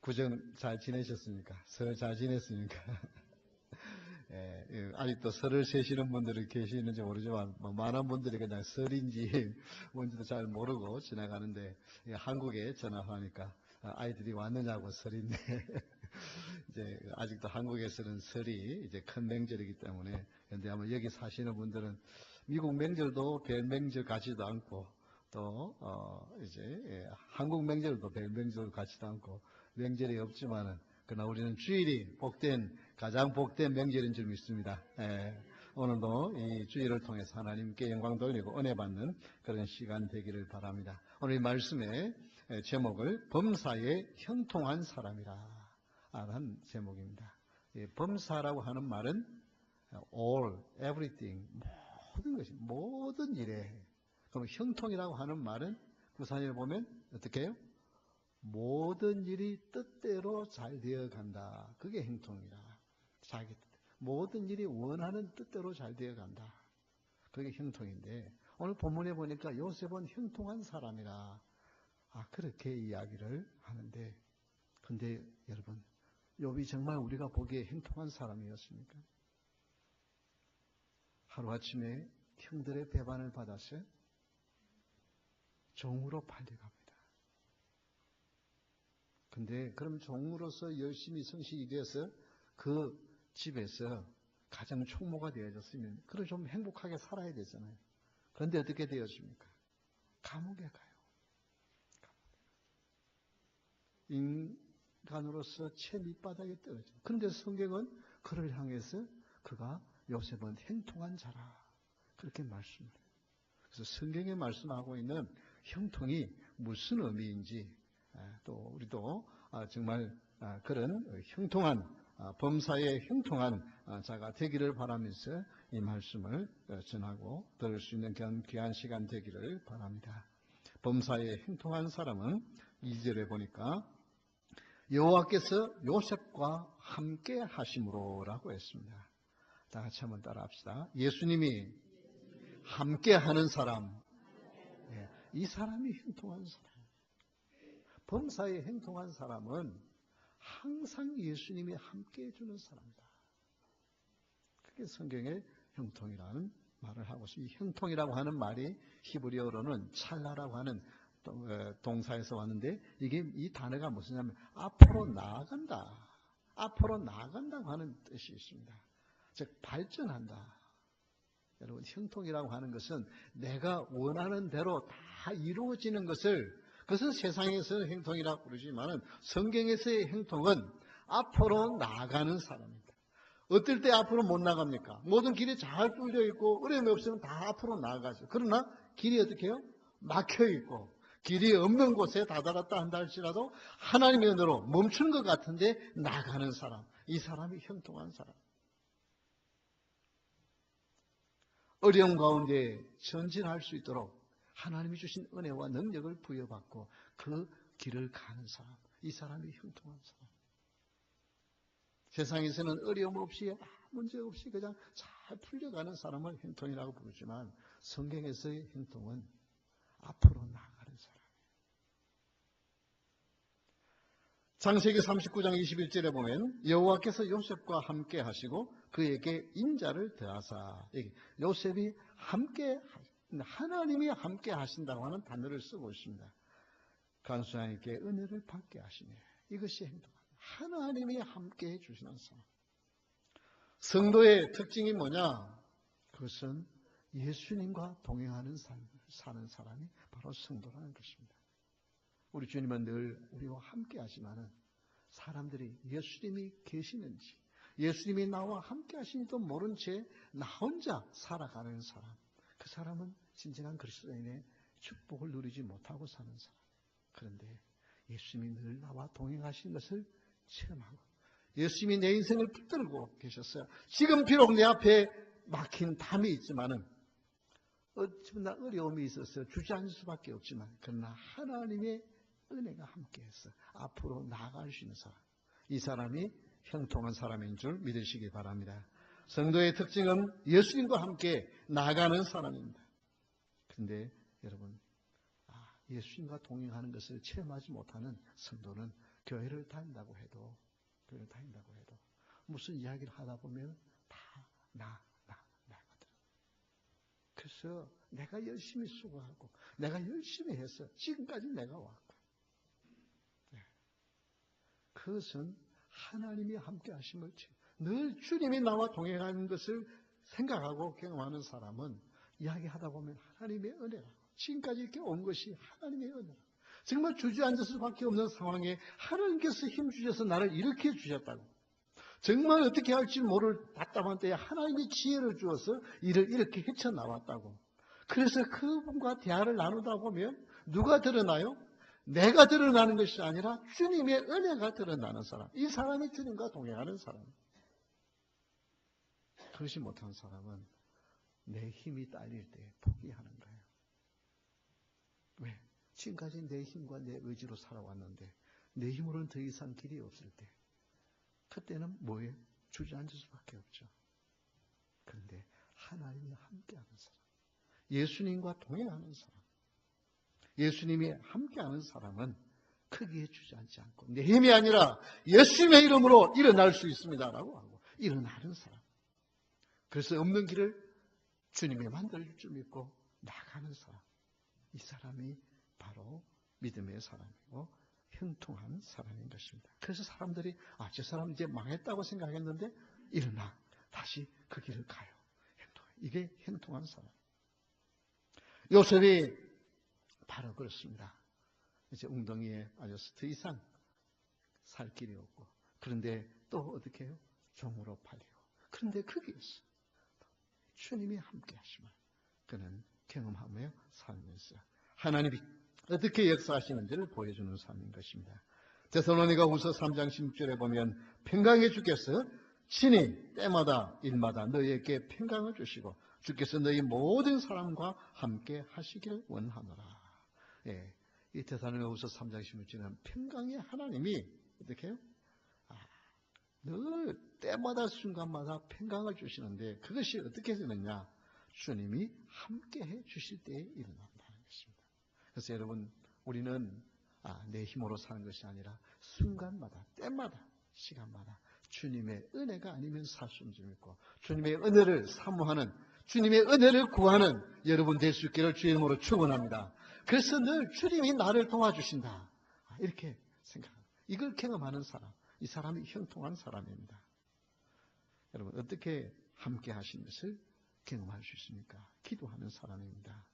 구정 잘 지내셨습니까? 설 잘 지냈습니까? 아직도 설을 세시는 분들이 계시는지 모르지만 많은 분들이 그냥 설인지 뭔지도 잘 모르고 지나가는데 한국에 전화하니까 아이들이 왔느냐고 설인데 이제 아직도 한국에서는 설이 이제 큰 명절이기 때문에 그런데 아마 여기 사시는 분들은 미국 명절도 별 명절 같지도 않고 또 이제 한국 명절도 별 명절 같지도 않고 명절이 없지만은 그러나 우리는 주일이 가장 복된 명절인 줄 믿습니다. 오늘도 이 주일을 통해서 하나님께 영광 돌리고 은혜 받는 그런 시간 되기를 바랍니다. 오늘 이 말씀의 제목을 범사에 형통한 사람이라 하는 제목입니다. 범사라고 하는 말은 all, everything, 모든 것이, 모든 일에. 그럼 형통이라고 하는 말은 구사에 보면 어떻게 해요? 모든 일이 뜻대로 잘 되어 간다. 그게 형통이라. 자기 뜻. 모든 일이 원하는 뜻대로 잘 되어 간다. 그게 형통인데 오늘 본문에 보니까 요셉은 형통한 사람이라 그렇게 이야기를 하는데 근데 여러분 욥이 정말 우리가 보기에 형통한 사람이었습니까? 하루아침에 형들의 배반을 받아서 종으로 팔려갑니다. 근데 그럼 종으로서 열심히 성실히 되어서 그 집에서 가장 총무가 되어졌으면 그래 좀 행복하게 살아야 되잖아요. 그런데 어떻게 되었습니까? 감옥에 가요. 인간으로서 채 밑바닥에 떨어져. 그런데 성경은 그를 향해서 그가 요셉은 형통한 자라 그렇게 말씀을 해요. 그래서 성경에 말씀하고 있는 형통이 무슨 의미인지 또 우리도 정말 그런 형통한 범사에 형통한 자가 되기를 바라면서 이 말씀을 전하고 들을 수 있는 귀한 시간 되기를 바랍니다. 범사에 형통한 사람은 2절에 보니까 여호와께서 요셉과 함께 하심으로라고 했습니다. 다 같이 한번 따라 합시다. 예수님이 함께 하는 사람, 이 사람이 형통한 사람. 범사에 형통한 사람은 항상 예수님이 함께 해주는 사람이다. 그게 성경의 형통이라는 말을 하고 있습니다. 이 형통이라고 하는 말이 히브리어로는 찰나라고 하는 동사에서 왔는데 이게 이 단어가 무엇이냐면 앞으로 나아간다. 앞으로 나아간다고 하는 뜻이 있습니다. 즉 발전한다. 여러분 형통이라고 하는 것은 내가 원하는 대로 다 이루어지는 그것은 세상에서는 형통이라고 부르지만 성경에서의 형통은 앞으로 나아가는 사람입니다. 어떨 때 앞으로 못 나갑니까? 모든 길이 잘 뚫려 있고 어려움이 없으면 다 앞으로 나아가죠. 그러나 길이 어떻게 해요? 막혀 있고 길이 없는 곳에 다다랐다 한다 할지라도 하나님의 은혜로 멈춘 것 같은데 나가는 사람, 이 사람이 형통한 사람. 어려움 가운데 전진할 수 있도록 하나님이 주신 은혜와 능력을 부여받고 그 길을 가는 사람, 이 사람이 형통한 사람. 세상에서는 어려움 없이 문제 없이 그냥 잘 풀려가는 사람을 형통이라고 부르지만 성경에서의 형통은 앞으로 나가는 사람. 창세기 39장 21절에 보면 여호와께서 요셉과 함께 하시고 그에게 인자를 더하사. 요셉이 함께 하나님이 함께 하신다고 하는 단어를 쓰고 있습니다. 간수장에게 은혜를 받게 하시네. 이것이 행동입니다. 하나님이 함께 해주시는 사람. 성도의 특징이 뭐냐? 그것은 예수님과 동행하는 삶을 사는 사람이 바로 성도라는 것입니다. 우리 주님은 늘 우리와 함께 하지만은 사람들이 예수님이 계시는지 예수님이 나와 함께 하시니도 모른 채 나 혼자 살아가는 사람, 그 사람은 진정한 그리스도인의 축복을 누리지 못하고 사는 사람. 그런데 예수님이 늘 나와 동행하신 것을 체험하고 예수님이 내 인생을 붙들고 계셨어요. 지금 비록 내 앞에 막힌 담이 있지만은 어쩌나 어려움이 있어서 주저앉을 수밖에 없지만 그러나 하나님의 은혜가 함께해서 앞으로 나아갈 수 있는 사람, 이 사람이 형통한 사람인 줄 믿으시기 바랍니다. 성도의 특징은 예수님과 함께 나아가는 사람입니다. 그런데 여러분 예수님과 동행하는 것을 체험하지 못하는 성도는 교회를 다닌다고 해도 무슨 이야기를 하다 보면 다 나거든. 그래서 내가 열심히 수고하고 내가 열심히 해서 지금까지 내가 왔고, 그것은 하나님이 함께 하심을 늘 주님이 나와 동행하는 것을 생각하고 경험하는 사람은 이야기하다 보면 하나님의 은혜라고, 지금까지 이렇게 온 것이 하나님의 은혜라고, 정말 주저앉을 수밖에 없는 상황에 하나님께서 힘주셔서 나를 일으켜 주셨다고, 정말 어떻게 할지 모를 답답한 때에 하나님이 지혜를 주어서 일을 이렇게 헤쳐나왔다고. 그래서 그분과 대화를 나누다 보면 누가 드러나요? 내가 드러나는 것이 아니라 주님의 은혜가 드러나는 사람. 이 사람이 주님과 동행하는 사람. 그러지 못한 사람은 내 힘이 딸릴 때 포기하는 거예요. 왜? 지금까지 내 힘과 내 의지로 살아왔는데 내 힘으로는 더 이상 길이 없을 때, 그때는 뭐예요? 주저앉을 수밖에 없죠. 그런데 하나님이 함께하는 사람, 예수님과 동행하는 사람, 예수님이 함께하는 사람은 크기에 주저앉지 않고 내 힘이 아니라 예수님의 이름으로 일어날 수 있습니다라고 하고 일어나는 사람. 그래서 없는 길을 주님이 만들어줄 줄 믿고 나가는 사람. 이 사람이 바로 믿음의 사람이고 형통한 사람인 것입니다. 그래서 사람들이 저 사람 이제 망했다고 생각했는데 일어나 다시 그 길을 가요. 이게 형통한 사람. 요셉이 바로 그렇습니다. 이제 웅덩이에 빠져서 더 이상 살 길이 없고, 그런데 또 어떻게 해요? 종으로 팔리고. 그런데 거기에서 주님이 함께 하심을 그는 경험하며 살면서 하나님이 어떻게 역사하시는지를 보여주는 삶인 것입니다. 데살로니가후서 3장 16절에 보면 평강의 주께서 친히 때마다 일마다 너희에게 평강을 주시고 주께서 너희 모든 사람과 함께 하시기를 원하노라. 예, 이 데살로니가후서 3장 16절은 평강의 하나님이 어떻게 해요? 늘 때마다 순간마다 평강을 주시는데 그것이 어떻게 되느냐? 주님이 함께해 주실 때에 일어난다는 것입니다. 그래서 여러분, 우리는 내 힘으로 사는 것이 아니라 순간마다, 때마다, 시간마다 주님의 은혜가 아니면 살 수 없는 줄 믿고 주님의 은혜를 사모하는, 주님의 은혜를 구하는 여러분 될 수 있기를 주의 이름으로 축원합니다. 그래서 늘 주님이 나를 도와주신다, 이렇게 생각합니다. 이걸 경험하는 사람, 이 사람이 형통한 사람입니다. 여러분, 어떻게 함께 하신 것을 경험할 수 있습니까? 기도하는 사람입니다.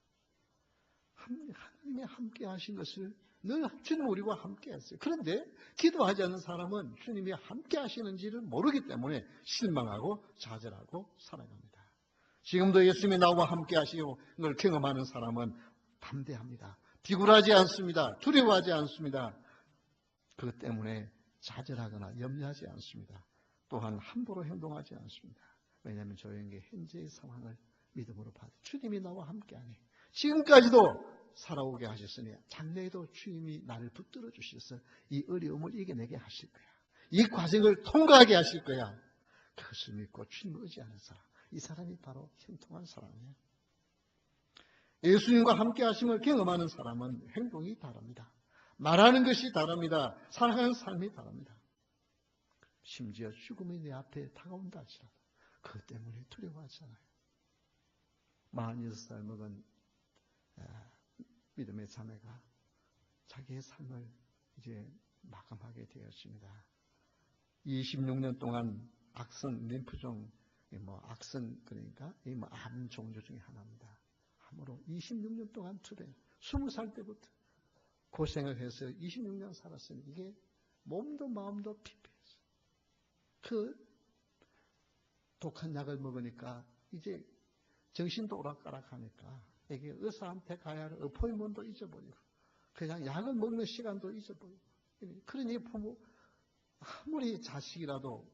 하나님이 함께 하신 것을 늘 주님 우리와 함께 했어요. 그런데 기도하지 않는 사람은 주님이 함께 하시는지를 모르기 때문에 실망하고 좌절하고 살아갑니다. 지금도 예수님이 나와 함께 하시고 늘 경험하는 사람은 담대합니다. 비굴하지 않습니다. 두려워하지 않습니다. 그것 때문에 좌절하거나 염려하지 않습니다. 또한 함부로 행동하지 않습니다. 왜냐하면 저에게 현재의 상황을 믿음으로 받아 주님이 나와 함께하니 지금까지도 살아오게 하셨으니 장래에도 주님이 나를 붙들어 주셔서 이 어려움을 이겨내게 하실 거야. 이 과정을 통과하게 하실 거야. 그것을 믿고 주님을 의지하는 사람, 이 사람이 바로 형통한 사람이에요. 예수님과 함께 하심을 경험하는 사람은 행동이 다릅니다. 말하는 것이 다릅니다. 살아가는 삶이 다릅니다. 심지어 죽음이 내 앞에 다가온다 할지라도 그것 때문에 두려워하지 않아요. 46살 먹은 믿음의 자매가 자기의 삶을 이제 마감하게 되었습니다. 26년 동안 악성 림프종, 악성, 그러니까 암 종류 중에 하나입니다. 암으로 26년 동안 투병, 20살 때부터 고생을 해서 26년 살았으니 이게 몸도 마음도 피폐했어요. 그 독한 약을 먹으니까 이제 정신도 오락가락하니까 이게 의사한테 가야 할 어포인먼트도 잊어버리고 그냥 약을 먹는 시간도 잊어버리고, 그러니 부모 아무리 자식이라도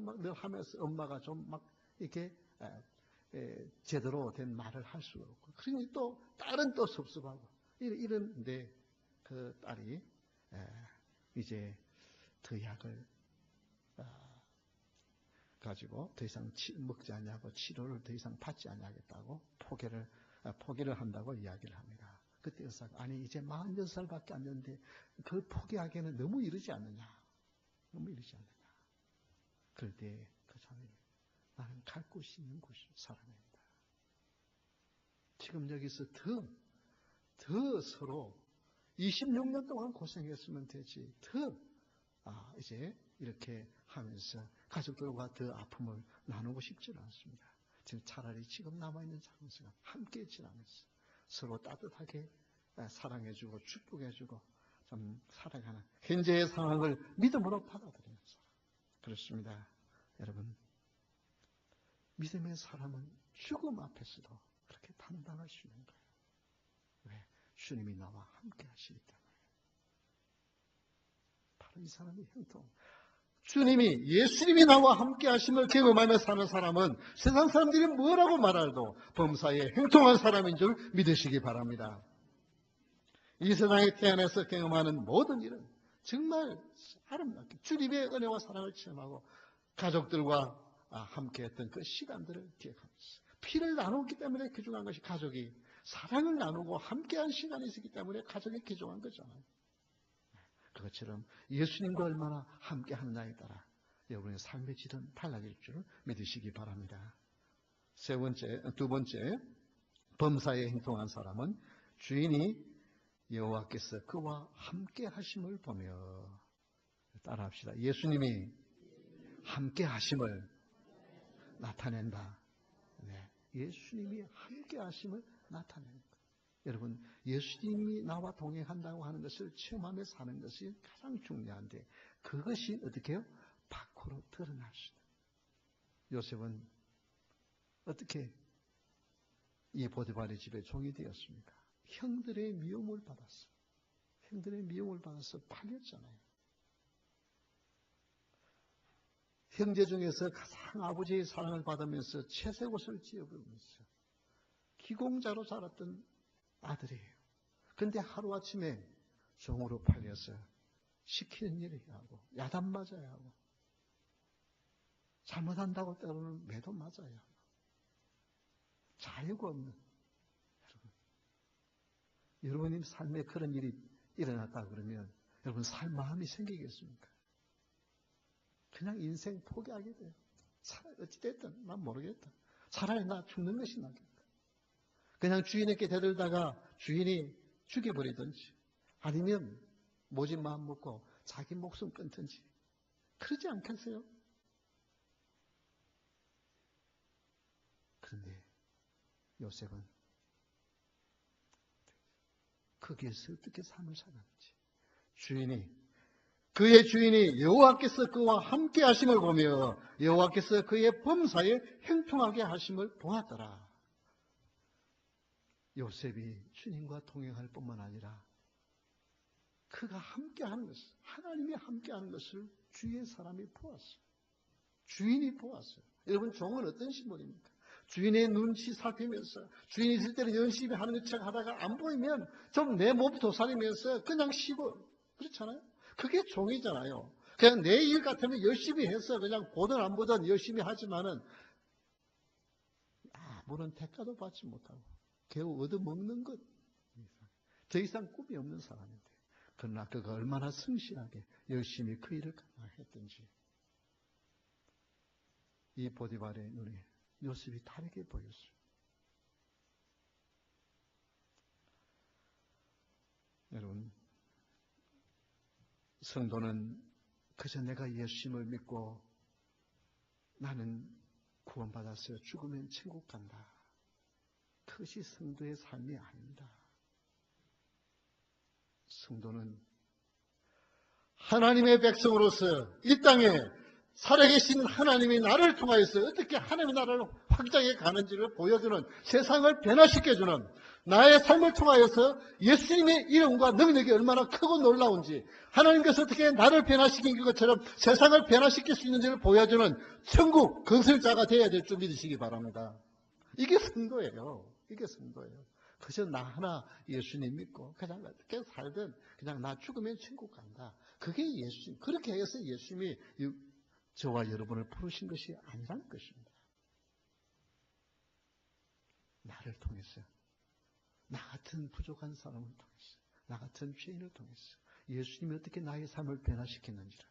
막 늘 하면서 엄마가 좀 막 이렇게 제대로 된 말을 할 수가 없고, 그러니 또 딸은 또 섭섭하고 이런데 그 딸이 이제 더 약을 가지고 더 이상 먹지 않냐고, 치료를 더 이상 받지 않냐겠다고 포기를 한다고 이야기를 합니다. 그때 의사가 아니 이제 46살밖에 안 됐는데 그걸 포기하기에는 너무 이르지 않느냐. 너무 이르지 않느냐. 그럴 때 그 자매는 나는 갈 곳이 있는 곳을 살아낸다. 지금 여기서 더 서로 26년 동안 고생했으면 되지. 이제 이렇게 하면서 가족들과 더 아픔을 나누고 싶지는 않습니다. 지금 차라리 지금 남아있는 작은 시간 함께 지나면서 서로 따뜻하게 사랑해주고 축복해주고 좀 살아가는 현재의 상황을 믿음으로 받아들이는 사람. 그렇습니다. 여러분, 믿음의 사람은 죽음 앞에서도 그렇게 단단할 수 있는 거예요. 왜? 주님이 나와 함께 하시기 때문에. 바로 이 사람이 형통. 예수님이 나와 함께 하심을 경험하며 사는 사람은 세상 사람들이 뭐라고 말해도 범사에 형통한 사람인 줄 믿으시기 바랍니다. 이 세상에 태어나서 경험하는 모든 일은 정말 아름답게 주님의 은혜와 사랑을 체험하고 가족들과 함께 했던 그 시간들을 기억하면서 피를 나누기 때문에 귀중한 것이 가족이 사랑을 나누고 함께한 시간이 있었기 때문에 가족이 귀중한 거잖아요. 그것처럼 예수님과 얼마나 함께하느냐에 따라 여러분의 삶의 질은 달라질 줄 믿으시기 바랍니다. 두 번째, 범사에 행동한 사람은 주인이 여호와께서 그와 함께하심을 보며 따라합시다. 예수님이 함께하심을 나타낸다. 네, 예수님이 함께하심을 나타낸다. 여러분, 예수님이 나와 동행한다고 하는 것을 체험하며 사는 것이 가장 중요한데 그것이 어떻게 해요? 밖으로 드러날 수 있는. 요셉은 어떻게 이 보디발의 집에 종이 되었습니까? 형들의 미움을 받았어요. 형들의 미움을 받아서 팔렸잖아요. 형제 중에서 가장 아버지의 사랑을 받으면서 채색 옷을 지어보면서 기공자로 자랐던 아들이에요. 그런데 하루아침에 종으로 팔려서 시키는 일을 해야 하고 야단 맞아야 하고 잘못한다고 때로는 매도 맞아야 하고 자유가 없는 여러분님 삶에 그런 일이 일어났다 그러면 여러분 살 마음이 생기겠습니까? 그냥 인생 포기하게 돼요. 차라리 어찌됐든 난 모르겠다. 차라리 나 죽는 것이 낫겠다. 그냥 주인에게 데려다가 주인이 죽여버리든지 아니면 모진 마음 먹고 자기 목숨 끊든지 그러지 않겠어요? 그런데 요셉은 거기에서 어떻게 삶을 살았는지 그의 주인이 여호와께서 그와 함께 하심을 보며 여호와께서 그의 범사에 형통하게 하심을 보았더라. 요셉이 주님과 동행할 뿐만 아니라 그가 함께하는 것을 하나님이 함께하는 것을 주위의 사람이 보았어요. 주인이 보았어요. 여러분 종은 어떤 신분입니까? 주인의 눈치 살피면서 주인이 있을 때는 열심히 하는 것처럼 하다가 안 보이면 좀 내 몸 도사리면서 그냥 쉬고 그렇잖아요. 그게 종이잖아요. 그냥 내 일 같으면 열심히 해서 그냥 보든 안 보든 열심히 하지만은 아무런 대가도 받지 못하고 겨우 얻어먹는 것. 더 이상 꿈이 없는 사람인데. 그러나 그가 얼마나 성실하게 열심히 그 일을 했던지. 이 보디발의 눈에 요셉이 다르게 보였어요. 여러분, 성도는 그저 내가 예수님을 믿고 나는 구원받아서 죽으면 천국 간다. 그것이 성도의 삶이 아닙니다. 성도는 하나님의 백성으로서 이 땅에 살아계신 하나님이 나를 통하여서 어떻게 하나님의 나라를 확장해 가는지를 보여주는 세상을 변화시켜주는 나의 삶을 통하여서 예수님의 이름과 능력이 얼마나 크고 놀라운지 하나님께서 어떻게 나를 변화시킨 것처럼 세상을 변화시킬 수 있는지를 보여주는 천국 건설자가 되어야 될 줄 믿으시기 바랍니다. 이게 성도예요. 이게 성도예요. 그저 나 하나 예수님 믿고 그냥 어떻게 살든 그냥 나 죽으면 천국 간다. 그게 예수님. 그렇게 해서 예수님이 저와 여러분을 부르신 것이 아니라는 것입니다. 나를 통해서 나 같은 부족한 사람을 통해서, 나 같은 죄인을 통해서 예수님이 어떻게 나의 삶을 변화시켰는지를,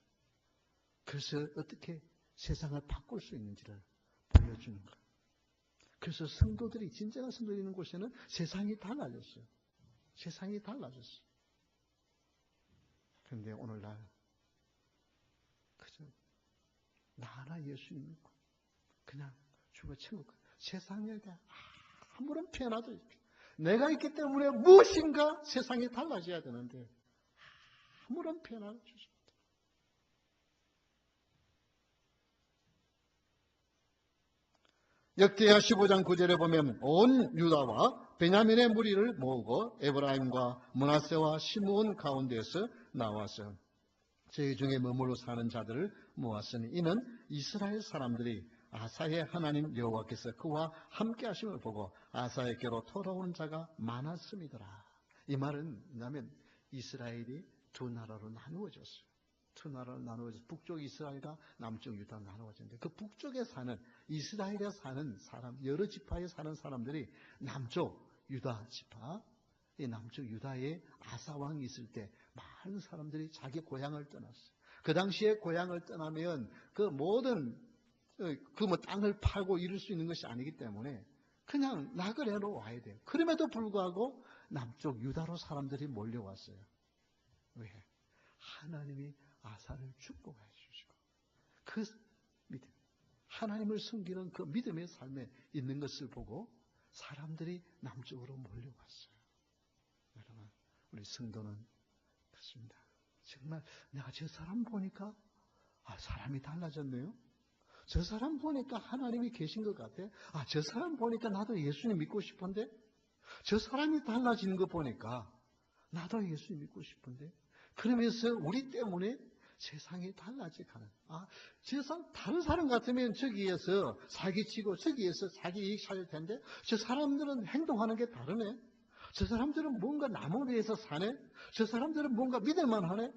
그래서 어떻게 세상을 바꿀 수 있는지를 보여주는 것. 그래서 성도들이, 진정한 성도들이 있는 곳에는 세상이 달라졌어요. 세상이 달라졌어요. 그런데 오늘날 그저 나 하나 예수님 믿고 그냥 죽어 천국 가. 세상에 대한 아무런 변화도 없죠. 내가 있기 때문에 무엇인가 세상이 달라져야 되는데 아무런 변화를 주십니다. 역대하 15장 9절에 보면 온 유다와 베냐민의 무리를 모으고 에브라임과 므낫세와 시므온 가운데에서 나와서 저희 중에 머물러 사는 자들을 모았으니 이는 이스라엘 사람들이 아사의 하나님 여호와께서 그와 함께 하심을 보고 아사에게로 돌아오는 자가 많았음이더라. 이 말은 뭐냐면 이스라엘이 두 나라로 나누어졌어요. 두 나라로 나누어져서 북쪽 이스라엘과 남쪽 유다로 나누어졌는데 그 북쪽에 사는 이스라엘에 사는 사람, 여러 지파에 사는 사람들이 남쪽 유다 지파, 이 남쪽 유다에 아사 왕이 있을 때 많은 사람들이 자기 고향을 떠났어요. 그 당시에 고향을 떠나면 그 모든 뭐 땅을 팔고 이룰 수 있는 것이 아니기 때문에 그냥 나그네로 와야 돼요. 그럼에도 불구하고 남쪽 유다로 사람들이 몰려왔어요. 왜? 하나님이 아사를 축복해 주시고 그 믿음, 하나님을 섬기는 그 믿음의 삶에 있는 것을 보고 사람들이 남쪽으로 몰려왔어요. 여러분, 우리 성도는 그렇습니다. 정말 내가 저 사람 보니까 사람이 달라졌네요. 저 사람 보니까 하나님이 계신 것 같아. 저 사람 보니까 나도 예수님 믿고 싶은데. 저 사람이 달라지는 거 보니까 나도 예수님 믿고 싶은데. 그러면서 우리 때문에 세상이 달라져가는. 다른 사람 같으면 저기에서 사기치고 저기에서 자기 이익 찾을 텐데 저 사람들은 행동하는 게 다르네. 저 사람들은 뭔가 남을 위해서 사네. 저 사람들은 뭔가 믿을만 하네.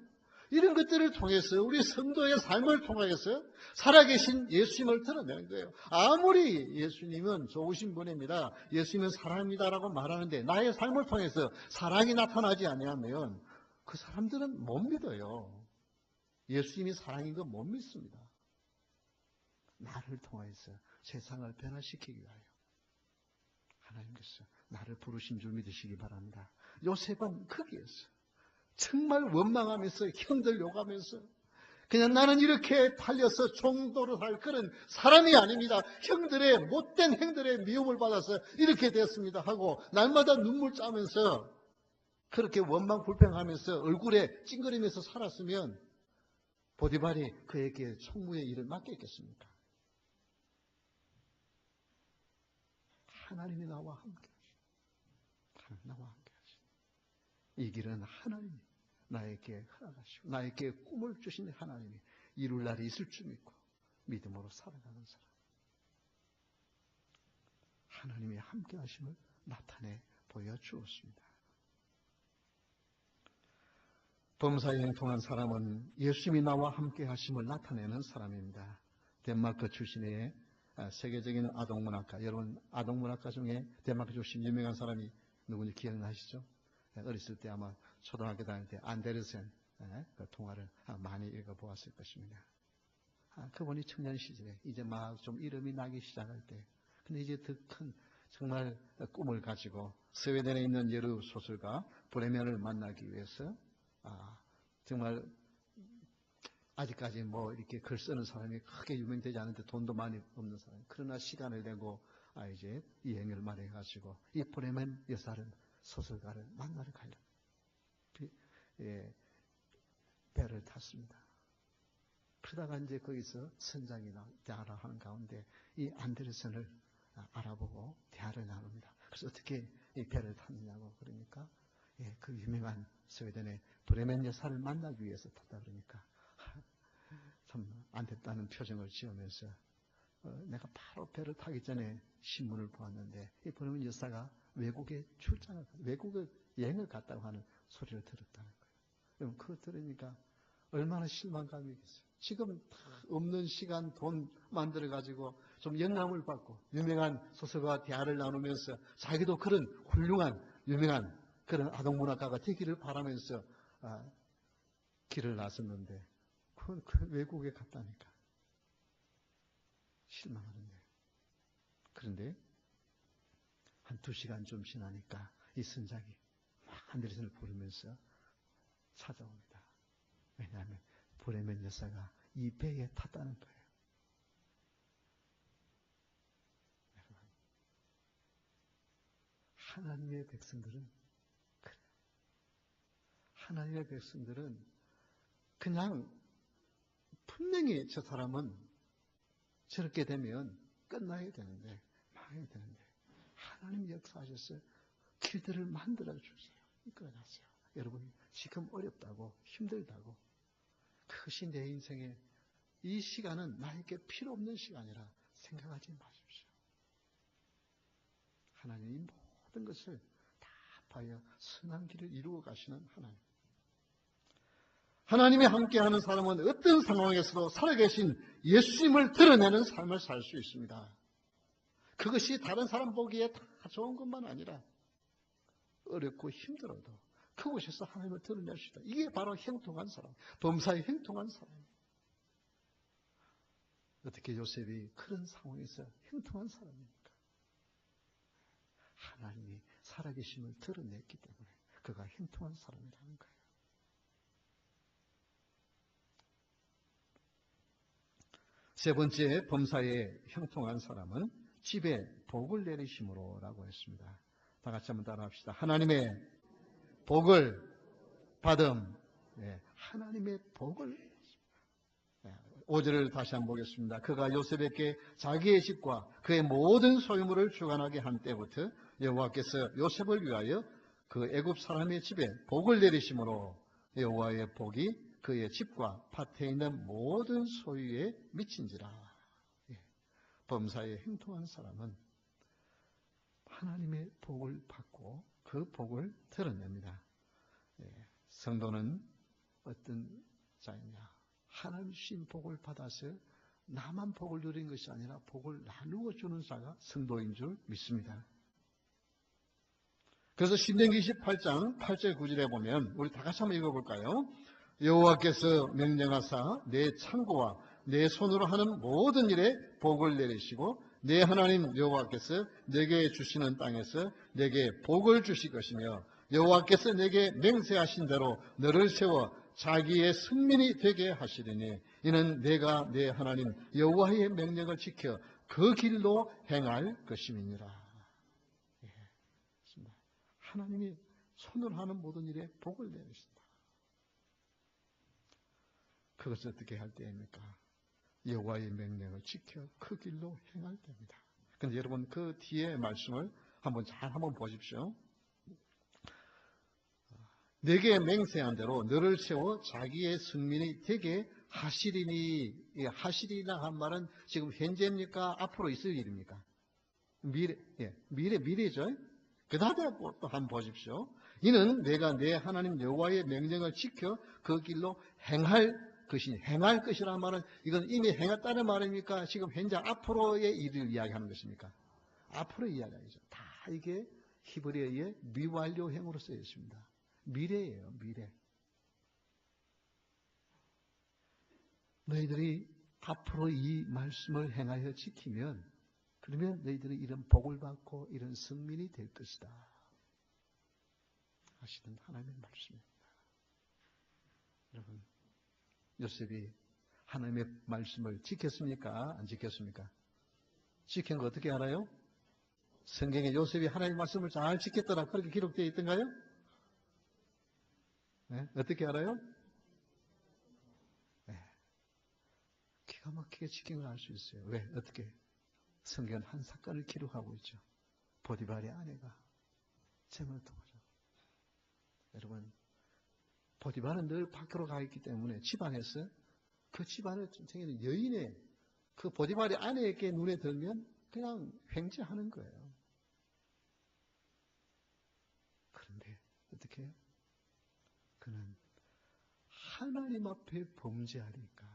이런 것들을 통해서 우리 성도의 삶을 통해서 살아계신 예수님을 드러내는 거예요. 아무리 예수님은 좋으신 분입니다. 예수님은 사랑입니다라고 말하는데 나의 삶을 통해서 사랑이 나타나지 아니하면 그 사람들은 못 믿어요. 예수님이 사랑인 거 못 믿습니다. 나를 통해서 세상을 변화시키기 위하여 하나님께서 나를 부르신 줄 믿으시기 바랍니다. 요셉은 거기에서 정말 원망하면서 형들 욕하면서 그냥 나는 이렇게 팔려서 종도를 할 그런 사람이 아닙니다. 형들의 못된 형들의 미움을 받아서 이렇게 됐습니다 하고 날마다 눈물 짜면서 그렇게 원망 불평하면서 얼굴에 찡그리면서 살았으면 보디발이 그에게 총무의 일을 맡겼겠습니까? 하나님이 나와 함께 하시고 나와 함께 하시고 이 길은 하나님이 나에게 허락하시고 나에게 꿈을 주신 하나님이 이룰 날이 있을 줄 믿고 믿음으로 살아가는 사람, 하나님이 함께 하심을 나타내 보여주었습니다. 범사에 행통한 사람은 예수님이 나와 함께 하심을 나타내는 사람입니다. 덴마크 출신의 세계적인 아동문학가, 여러분 아동문학가 중에 덴마크 출신 유명한 사람이 누군지 기억나시죠? 어렸을 때 아마 초등학교 다닐 때 안데르센 그 동화를 많이 읽어보았을 것입니다. 그분이 청년 시절에 이제 막 좀 이름이 나기 시작할 때, 근데 이제 더 큰 정말 꿈을 가지고 스웨덴에 있는 여러 소설가 브레멘을 만나기 위해서 정말 아직까지 뭐 이렇게 글 쓰는 사람이 크게 유명되지 않은데 돈도 많이 없는 사람, 그러나 시간을 내고 이제 여행을 마련해 가지고 이 브레멘 여사를 소설가를 만나러 가려고 배를 탔습니다. 그러다가 이제 거기서 선장이나 대화를 하는 가운데 이 안데르센을 알아보고 대화를 나눕니다. 그래서 어떻게 이 배를 탔느냐고 그러니까 그 유명한 스웨덴의 브레멘 여사를 만나기 위해서 탔다 그러니까 참 안 됐다는 표정을 지으면서 내가 바로 배를 타기 전에 신문을 보았는데 이 브레멘 여사가 외국에 출장을, 외국에 여행을 갔다고 하는 소리를 들었다는 거예요. 그럼 그거 들으니까 얼마나 실망감이겠어요. 지금 없는 시간, 돈 만들어가지고 좀 영감을 받고 유명한 소설가와 대화를 나누면서 자기도 그런 훌륭한 유명한 그런 아동문학가가 되기를 바라면서 길을 나섰는데 그 외국에 갔다니까. 실망하는데. 그런데 한 2시간 좀 지나니까 이 선장이 막 안데르센을 부르면서 찾아옵니다. 왜냐하면 브레멘 여사가 이 배에 탔다는 거예요. 하나님의 백성들은 그래요. 하나님의 백성들은 그냥 분명히 저 사람은 저렇게 되면 끝나야 되는데 망해야 되는데 하나님이 역사하셔서 길들을 만들어 주세요. 이끌어갔어요. 여러분 지금 어렵다고 힘들다고 그것이 내 인생에 이 시간은 나에게 필요 없는 시간이라 생각하지 마십시오. 하나님이 모든 것을 다 봐야 선한 길을 이루어 가시는 하나님. 하나님이 함께하는 사람은 어떤 상황에서도 살아계신 예수님을 드러내는 삶을 살 수 있습니다. 그것이 다른 사람 보기에 다 좋은 것만 아니라 어렵고 힘들어도 그곳에서 하나님을 드러낼 수 있다. 이게 바로 형통한 사람, 범사에 형통한 사람. 어떻게 요셉이 그런 상황에서 형통한 사람입니까? 하나님이 살아계심을 드러냈기 때문에 그가 형통한 사람이라는 거예요. 세 번째 범사에 형통한 사람은 집에 복을 내리심으로라고 했습니다. 다 같이 한번 따라합시다. 하나님의 복을 받음. 네, 하나님의 복을. 5절을 다시 한번 보겠습니다. 그가 요셉에게 자기의 집과 그의 모든 소유물을 주관하게 한 때부터 여호와께서 요셉을 위하여 그 애굽 사람의 집에 복을 내리심으로 여호와의 복이 그의 집과 밭에 있는 모든 소유에 미친지라. 범사에 행통한 사람은 하나님의 복을 받고 그 복을 드러냅니다. 성도는 어떤 자이냐? 하나님 주신 복을 받아서 나만 복을 누린 것이 아니라 복을 나누어 주는 자가 성도인 줄 믿습니다. 그래서 신명기 28장 8절 9절에 보면 우리 다 같이 한번 읽어볼까요? 여호와께서 명령하사 내 창고와 내 손으로 하는 모든 일에 복을 내리시고 내 하나님 여호와께서 내게 주시는 땅에서 내게 복을 주실 것이며 여호와께서 내게 맹세하신 대로 너를 세워 자기의 승민이 되게 하시리니 이는 내가 내 하나님 여호와의 명령을 지켜 그 길로 행할 것임이니라. 하나님이 손으로 하는 모든 일에 복을 내리신다. 그것을 어떻게 할 때입니까? 여호와의 명령을 지켜 그 길로 행할 때입니다. 그런데 여러분 그 뒤에 말씀을 한번 보십시오. 내게 맹세한 대로 너를 세워 자기의 승민이 되게 하시리니, 하시리라 한 말은 지금 현재입니까? 앞으로 있을 일입니까? 미래죠. 그 다음에 또 한번 보십시오. 이는 내가 내 하나님 여호와의 명령을 지켜 그 길로 행할 것이니, 행할 것이라는 말은 이건 이미 행했다는 말입니까? 지금 현재 앞으로의 일을 이야기하는 것입니까? 앞으로의 이야기죠. 다 이게 히브리어의 미완료형으로 쓰여 있습니다. 미래예요, 미래. 너희들이 앞으로 이 말씀을 행하여 지키면 그러면 너희들이 이런 복을 받고 이런 승민이 될 것이다 하시는 하나님의 말씀입니다. 여러분, 요셉이 하나님의 말씀을 지켰습니까? 안 지켰습니까? 지킨 거 어떻게 알아요? 성경에 요셉이 하나님의 말씀을 잘 지켰더라 그렇게 기록되어 있던가요? 네? 어떻게 알아요? 네. 기가 막히게 지킨 걸 알 수 있어요. 왜? 어떻게? 성경은 한 사건을 기록하고 있죠. 보디발의 아내가 재물을 통하죠. 여러분, 보디발은 늘 밖으로 가 있기 때문에 집안에서 그 집안을 생기는 여인의 그 보디발의 아내에게 눈에 들면 그냥 횡재하는 거예요. 그런데 어떻게 해요? 그는 하나님 앞에 범죄하니까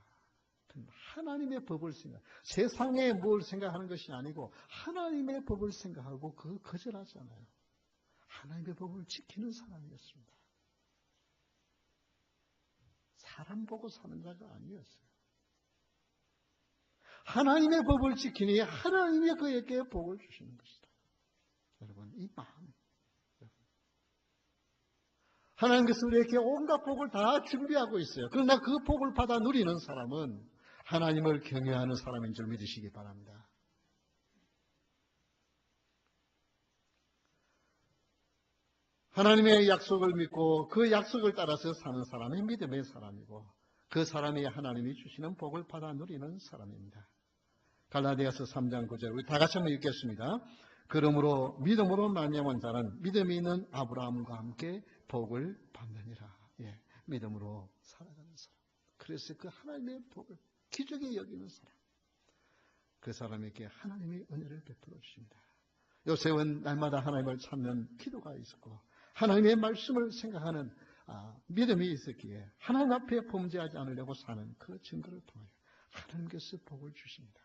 하나님의 법을 생각, 세상에 뭘 생각하는 것이 아니고 하나님의 법을 생각하고 그거 거절하잖아요. 하나님의 법을 지키는 사람이었습니다. 사람 보고 사는 자가 아니었어요. 하나님의 법을 지키니 하나님이 그에게 복을 주시는 것이다. 여러분, 이 마음. 하나님께서 우리에게 온갖 복을 다 준비하고 있어요. 그러나 그 복을 받아 누리는 사람은 하나님을 경외하는 사람인 줄 믿으시기 바랍니다. 하나님의 약속을 믿고 그 약속을 따라서 사는 사람이 믿음의 사람이고 그 사람이 하나님이 주시는 복을 받아 누리는 사람입니다. 갈라디아서 3장 9절 우리 다 같이 한번 읽겠습니다. 그러므로 믿음으로 말미암은 자는 믿음이 있는 아브라함과 함께 복을 받느니라. 예, 믿음으로 살아가는 사람. 그래서 그 하나님의 복을 기적에 여기는 사람. 그 사람에게 하나님이 은혜를 베풀어 주십니다. 요셉은 날마다 하나님을 찾는 기도가 있었고 하나님의 말씀을 생각하는 믿음이 있었기에 하나님 앞에 범죄하지 않으려고 사는 그 증거를 통하여 하나님께서 복을 주십니다.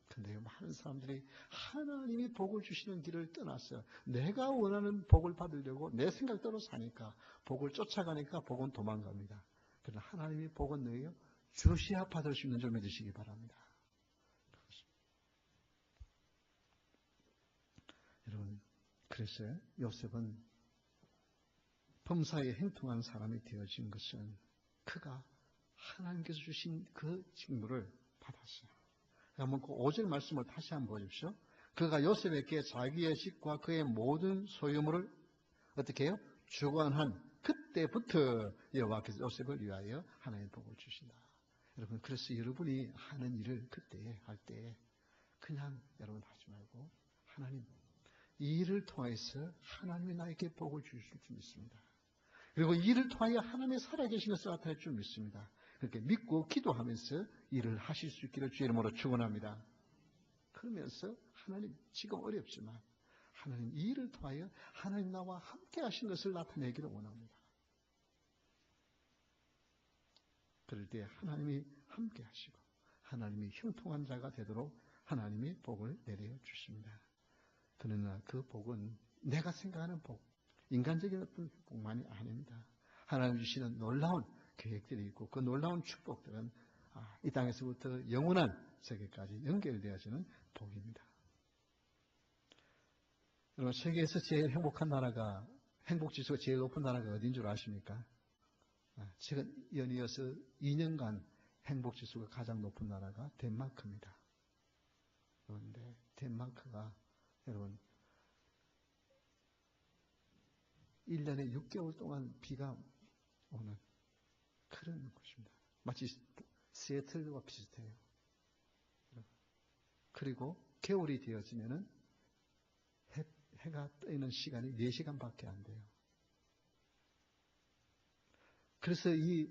그런데 많은 사람들이 하나님이 복을 주시는 길을 떠났어요. 내가 원하는 복을 받으려고 내 생각대로 사니까 복을 쫓아가니까 복은 도망갑니다. 그러나 하나님이 복은 너희가 주시야 받을 수 있는 줄 믿으시기 바랍니다. 여러분, 그래서 요셉은 범사에 행통한 사람이 되어진 것은 그가 하나님께서 주신 그 직무를 받았어요. 한번 그 5절 말씀을 다시 한번 보십시오. 그가 요셉에게 자기의 집과 그의 모든 소유물을 어떻게 해요? 주관한 그때부터 여호와께서 요셉을 위하여 하나님의 복을 주신다. 여러분, 그래서 여러분이 하는 일을 그때 할 때 그냥 여러분 하지 말고 하나님 이 일을 통해서 하나님이 나에게 복을 주실 줄 믿습니다. 그리고 이 일을 통하여 하나님의 살아계신 것을 나타낼 줄 믿습니다. 그렇게 믿고 기도하면서 일을 하실 수 있기를 주의 이름으로 축원합니다. 그러면서 하나님 지금 어렵지만 하나님 이 일을 통하여 하나님 나와 함께 하신 것을 나타내기를 원합니다. 그럴 때 하나님이 함께 하시고 하나님이 형통한 자가 되도록 하나님이 복을 내려 주십니다. 그러나 그 복은 내가 생각하는 복, 인간적인 어떤 복만이 아닙니다. 하나님 주시는 놀라운 계획들이 있고 그 놀라운 축복들은 이 땅에서부터 영원한 세계까지 연결되어지는 복입니다. 여러분, 세계에서 제일 행복한 나라가 행복지수가 제일 높은 나라가 어딘 줄 아십니까? 최근 연이어서 2년간 행복지수가 가장 높은 나라가 덴마크입니다. 그런데 덴마크가 여러분 1년에 6개월 동안 비가 오는 그런 곳입니다. 마치 시애틀과 비슷해요. 그리고 겨울이 되어지면은 해가 뜨는 시간이 4시간밖에 안 돼요. 그래서 이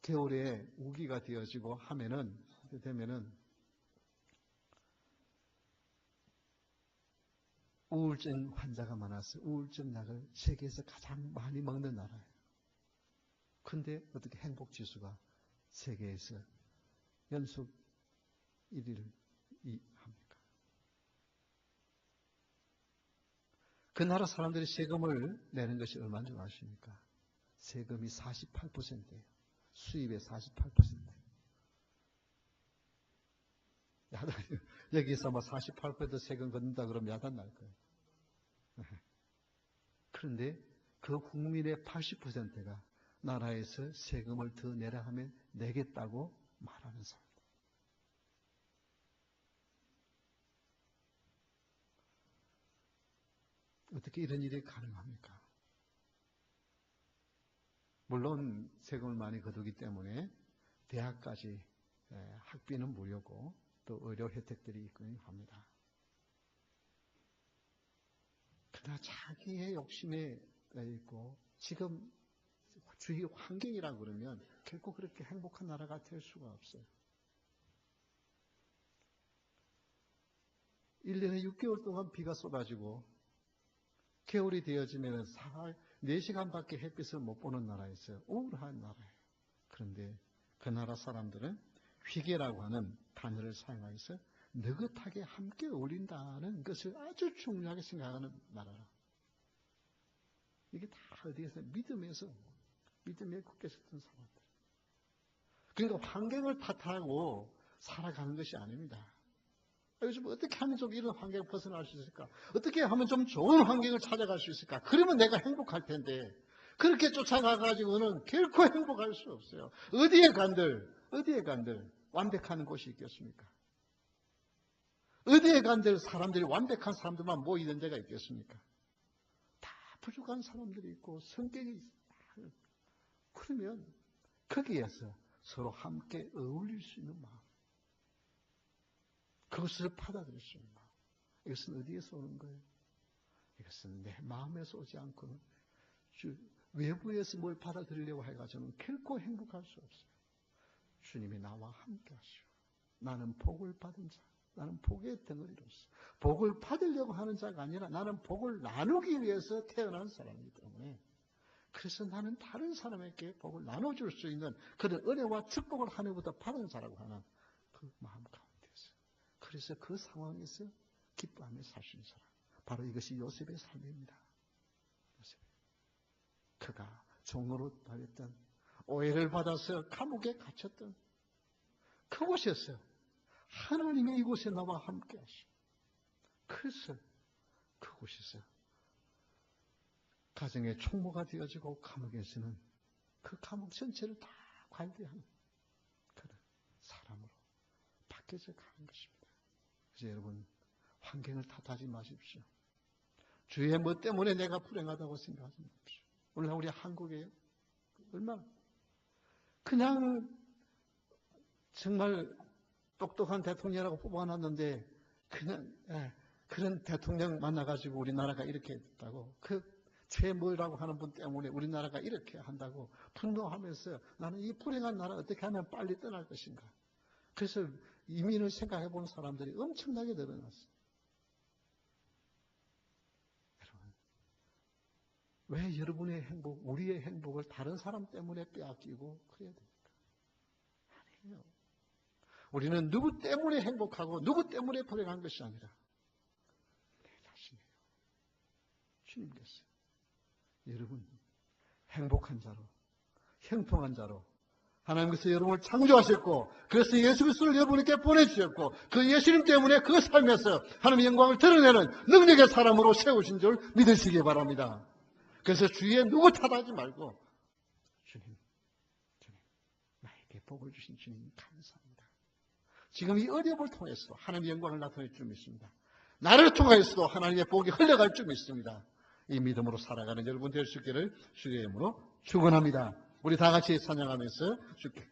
겨울에 우기가 되어지고 되면은 우울증 환자가 많아서 우울증 약을 세계에서 가장 많이 먹는 나라예요. 근데 어떻게 행복지수가 세계에서 연속 1위를 합니까? 그 나라 사람들이 세금을 내는 것이 얼마인 줄 아십니까? 세금이 48%예요. 수입의 48%. 여기서 48% 세금 걷는다 그러면 야단 날 거예요. 그런데 그 국민의 80%가 나라에서 세금을 더 내라 하면 내겠다고 말하는 사람. 어떻게 이런 일이 가능합니까? 물론 세금을 많이 거두기 때문에 대학까지 학비는 무료고 또 의료 혜택들이 있긴 합니다. 그러나 자기의 욕심에 있고 지금 주위 환경이라고 그러면 결코 그렇게 행복한 나라가 될 수가 없어요. 1년에 6개월 동안 비가 쏟아지고 겨울이 되어지면 4시간밖에 햇빛을 못 보는 나라에서 우울한 나라예요. 그런데 그 나라 사람들은 휘게라고 하는 단어를 사용해서 느긋하게 함께 어울린다는 것을 아주 중요하게 생각하는 나라라. 이게 다 어디에서 믿음에서 믿음에 굳게 섰던 사람들. 그러니까 환경을 탓하고 살아가는 것이 아닙니다. 요즘 어떻게 하면 좀 이런 환경을 벗어날 수 있을까? 어떻게 하면 좀 좋은 환경을 찾아갈 수 있을까? 그러면 내가 행복할 텐데 그렇게 쫓아가가지고는 결코 행복할 수 없어요. 어디에 간들 완벽한 곳이 있겠습니까? 어디에 간들 사람들이 완벽한 사람들만 모이는 데가 있겠습니까? 다 부족한 사람들이 있고 성격이 있어요. 그러면 거기에서 서로 함께 어울릴 수 있는 마음, 그것을 받아들일 수 있는 마음, 이것은 어디에서 오는 거예요? 이것은 내 마음에서 오지 않고는 외부에서 뭘 받아들이려고 해가지고는 결코 행복할 수 없어요. 주님이 나와 함께 하시오. 나는 복을 받은 자, 나는 복의 덩어리로서 복을 받으려고 하는 자가 아니라 나는 복을 나누기 위해서 태어난 사람이기 때문에, 그래서 나는 다른 사람에게 복을 나눠줄 수 있는 그런 은혜와 축복을 하늘부터 받은 자라고 하는 그 마음 가운데서, 그래서 그 상황에서 기뻐하며 살 수 있는 사람, 바로 이것이 요셉의 삶입니다. 요셉. 그가 종으로 달렸던, 오해를 받아서 감옥에 갇혔던 그곳에서 하나님의 이곳에 나와 함께 하시고, 그래서 그곳에서 가정의 총무가 되어지고 감옥에서는 그 감옥 전체를 다 관리하는 그런 사람으로 바뀌어져 가는 것입니다. 그래서 여러분, 환경을 탓하지 마십시오. 주의 뭐 때문에 내가 불행하다고 생각하지 마십시오. 오늘 우리 한국에 얼마나 그냥 정말 똑똑한 대통령이라고 뽑아놨는데 그냥 그런 대통령 만나가지고 우리나라가 이렇게 됐다고, 그 최뭐라고 하는 분 때문에 우리나라가 이렇게 한다고 분노하면서 나는 이 불행한 나라 어떻게 하면 빨리 떠날 것인가. 그래서 이민을 생각해 본 사람들이 엄청나게 늘어났어요. 여러분, 왜 여러분의 행복, 우리의 행복을 다른 사람 때문에 빼앗기고 그래야 됩니까? 아니에요. 우리는 누구 때문에 행복하고 누구 때문에 불행한 것이 아니라 내 자신이에요. 주님께서 여러분 행복한 자로, 형통한 자로 하나님께서 여러분을 창조하셨고, 그래서 예수 그리스도를 여러분에게 보내주셨고, 그 예수님 때문에 그 삶에서 하나님의 영광을 드러내는 능력의 사람으로 세우신 줄 믿으시기 바랍니다. 그래서 주위에 누구 탓하지 말고 주님, 나에게 복을 주신 주님 감사합니다. 지금 이 어려움을 통해서 하나님의 영광을 나타낼 줄 믿습니다. 나를 통해서도 하나님의 복이 흘러갈 줄 믿습니다. 이 믿음으로 살아가는 여러분 될 수 있기를 주의 이름으로 축원합니다. 우리 다 같이 찬양하면서 주께